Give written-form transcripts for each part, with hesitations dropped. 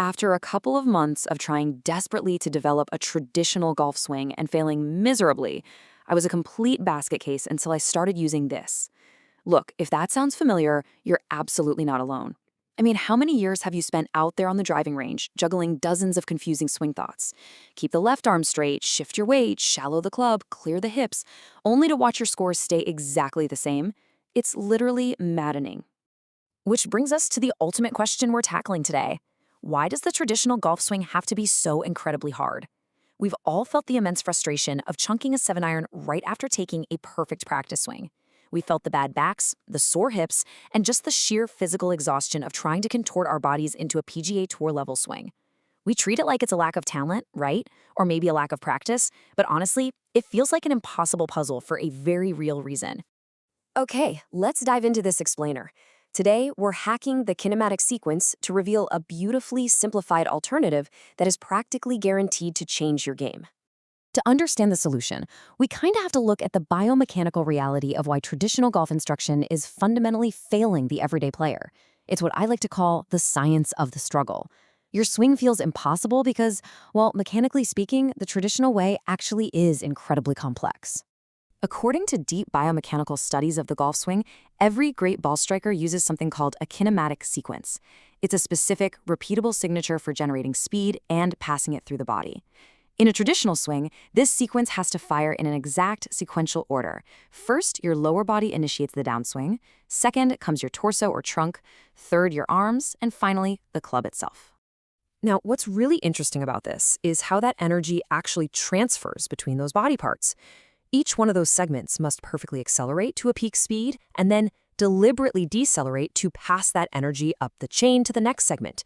After a couple of months of trying desperately to develop a traditional golf swing and failing miserably, I was a complete basket case until I started using this. Look, if that sounds familiar, you're absolutely not alone. I mean, how many years have you spent out there on the driving range, juggling dozens of confusing swing thoughts? Keep the left arm straight, shift your weight, shallow the club, clear the hips, only to watch your scores stay exactly the same? It's literally maddening. Which brings us to the ultimate question we're tackling today. Why does the traditional golf swing have to be so incredibly hard? We've all felt the immense frustration of chunking a 7-iron right after taking a perfect practice swing. We felt the bad backs, the sore hips, and just the sheer physical exhaustion of trying to contort our bodies into a PGA Tour level swing. We treat it like it's a lack of talent, right? Or maybe a lack of practice, but honestly, it feels like an impossible puzzle for a very real reason. Okay, let's dive into this explainer. Today, we're hacking the kinematic sequence to reveal a beautifully simplified alternative that is practically guaranteed to change your game. To understand the solution, we kind of have to look at the biomechanical reality of why traditional golf instruction is fundamentally failing the everyday player. It's what I like to call the science of the struggle. Your swing feels impossible because, well, mechanically speaking, the traditional way actually is incredibly complex. According to deep biomechanical studies of the golf swing, every great ball striker uses something called a kinematic sequence. It's a specific, repeatable signature for generating speed and passing it through the body. In a traditional swing, this sequence has to fire in an exact sequential order. First, your lower body initiates the downswing. Second comes your torso or trunk. Third, your arms. And finally, the club itself. Now, what's really interesting about this is how that energy actually transfers between those body parts. Each one of those segments must perfectly accelerate to a peak speed and then deliberately decelerate to pass that energy up the chain to the next segment.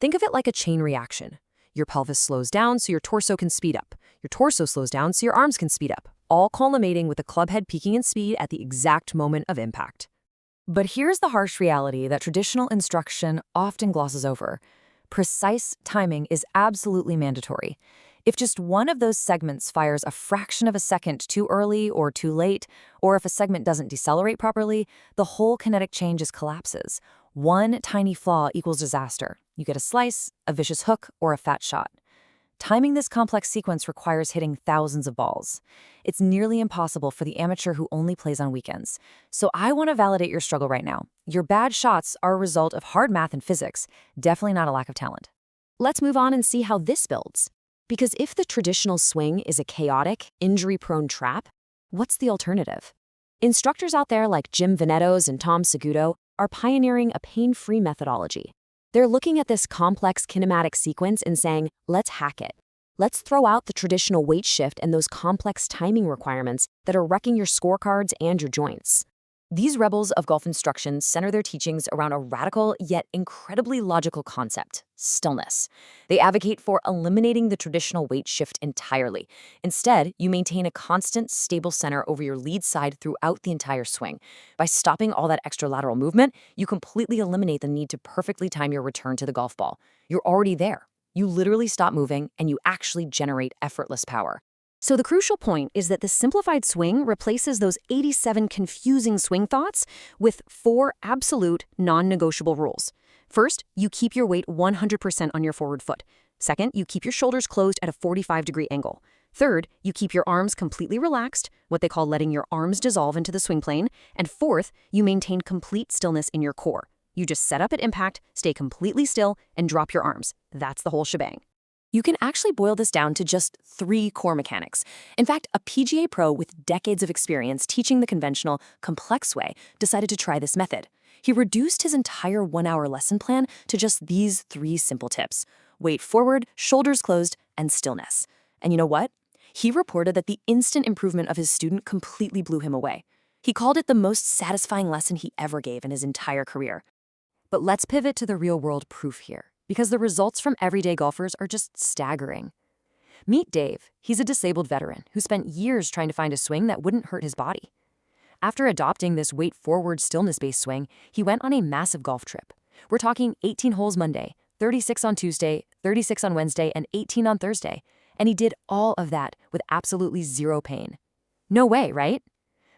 Think of it like a chain reaction. Your pelvis slows down so your torso can speed up. Your torso slows down so your arms can speed up, all culminating with the club head peaking in speed at the exact moment of impact. But here's the harsh reality that traditional instruction often glosses over. Precise timing is absolutely mandatory. If just one of those segments fires a fraction of a second too early or too late, or if a segment doesn't decelerate properly, the whole kinetic chain just collapses. One tiny flaw equals disaster. You get a slice, a vicious hook, or a fat shot. Timing this complex sequence requires hitting thousands of balls. It's nearly impossible for the amateur who only plays on weekends. So I want to validate your struggle right now. Your bad shots are a result of hard math and physics, definitely not a lack of talent. Let's move on and see how this builds. Because if the traditional swing is a chaotic, injury-prone trap, what's the alternative? Instructors out there like Jim Venettos and Tom Segudo are pioneering a pain-free methodology. They're looking at this complex kinematic sequence and saying, let's hack it. Let's throw out the traditional weight shift and those complex timing requirements that are wrecking your scorecards and your joints. These rebels of golf instruction center their teachings around a radical yet incredibly logical concept: stillness. They advocate for eliminating the traditional weight shift entirely. Instead, you maintain a constant, stable center over your lead side throughout the entire swing. By stopping all that extra lateral movement, you completely eliminate the need to perfectly time your return to the golf ball. You're already there. You literally stop moving, and you actually generate effortless power. So the crucial point is that the simplified swing replaces those 87 confusing swing thoughts with 4 absolute, non-negotiable rules. First, you keep your weight 100% on your forward foot. Second, you keep your shoulders closed at a 45-degree angle. Third, you keep your arms completely relaxed, what they call letting your arms dissolve into the swing plane. And fourth, you maintain complete stillness in your core. You just set up at impact, stay completely still, and drop your arms. That's the whole shebang. You can actually boil this down to just 3 core mechanics. In fact, a PGA pro with decades of experience teaching the conventional, complex way decided to try this method. He reduced his entire 1-hour lesson plan to just these 3 simple tips: weight forward, shoulders closed, and stillness. And you know what? He reported that the instant improvement of his student completely blew him away. He called it the most satisfying lesson he ever gave in his entire career. But let's pivot to the real-world proof here, because the results from everyday golfers are just staggering. Meet Dave. He's a disabled veteran who spent years trying to find a swing that wouldn't hurt his body. After adopting this weight-forward, stillness-based swing, he went on a massive golf trip. We're talking 18 holes Monday, 36 on Tuesday, 36 on Wednesday, and 18 on Thursday. And he did all of that with absolutely zero pain. No way, right?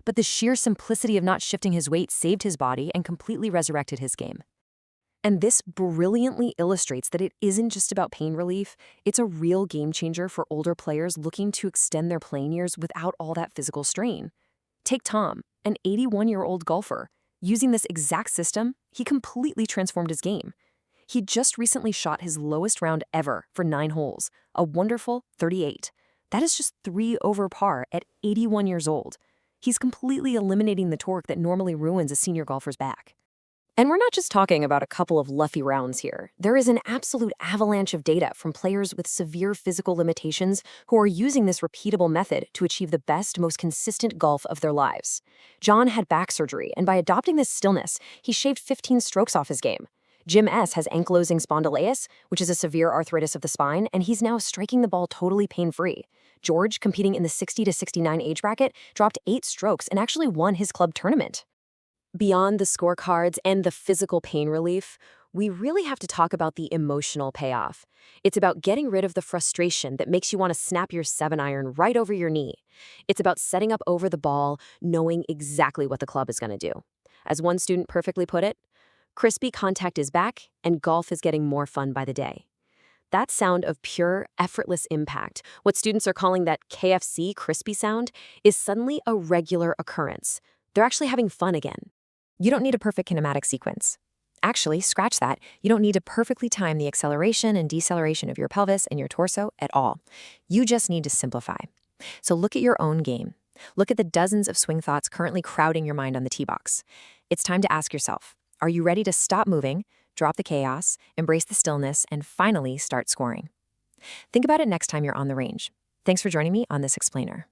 But the sheer simplicity of not shifting his weight saved his body and completely resurrected his game. And this brilliantly illustrates that it isn't just about pain relief, it's a real game changer for older players looking to extend their playing years without all that physical strain. Take Tom, an 81-year-old golfer. Using this exact system, he completely transformed his game. He just recently shot his lowest round ever for 9 holes, a wonderful 38. That is just 3 over par at 81 years old. He's completely eliminating the torque that normally ruins a senior golfer's back. And we're not just talking about a couple of luffy rounds here. There is an absolute avalanche of data from players with severe physical limitations who are using this repeatable method to achieve the best, most consistent golf of their lives. John had back surgery, and by adopting this stillness, he shaved 15 strokes off his game. Jim S. has ankylosing spondylitis, which is a severe arthritis of the spine, and he's now striking the ball totally pain-free. George, competing in the 60 to 69 age bracket, dropped 8 strokes and actually won his club tournament. Beyond the scorecards and the physical pain relief, we really have to talk about the emotional payoff. It's about getting rid of the frustration that makes you want to snap your 7-iron right over your knee. It's about setting up over the ball, knowing exactly what the club is going to do. As one student perfectly put it, crispy contact is back, and golf is getting more fun by the day. That sound of pure, effortless impact, what students are calling that KFC crispy sound, is suddenly a regular occurrence. They're actually having fun again. You don't need a perfect kinematic sequence. Actually, scratch that, you don't need to perfectly time the acceleration and deceleration of your pelvis and your torso at all. You just need to simplify. So look at your own game. Look at the dozens of swing thoughts currently crowding your mind on the tee box. It's time to ask yourself, are you ready to stop moving, drop the chaos, embrace the stillness, and finally start scoring? Think about it next time you're on the range. Thanks for joining me on this explainer.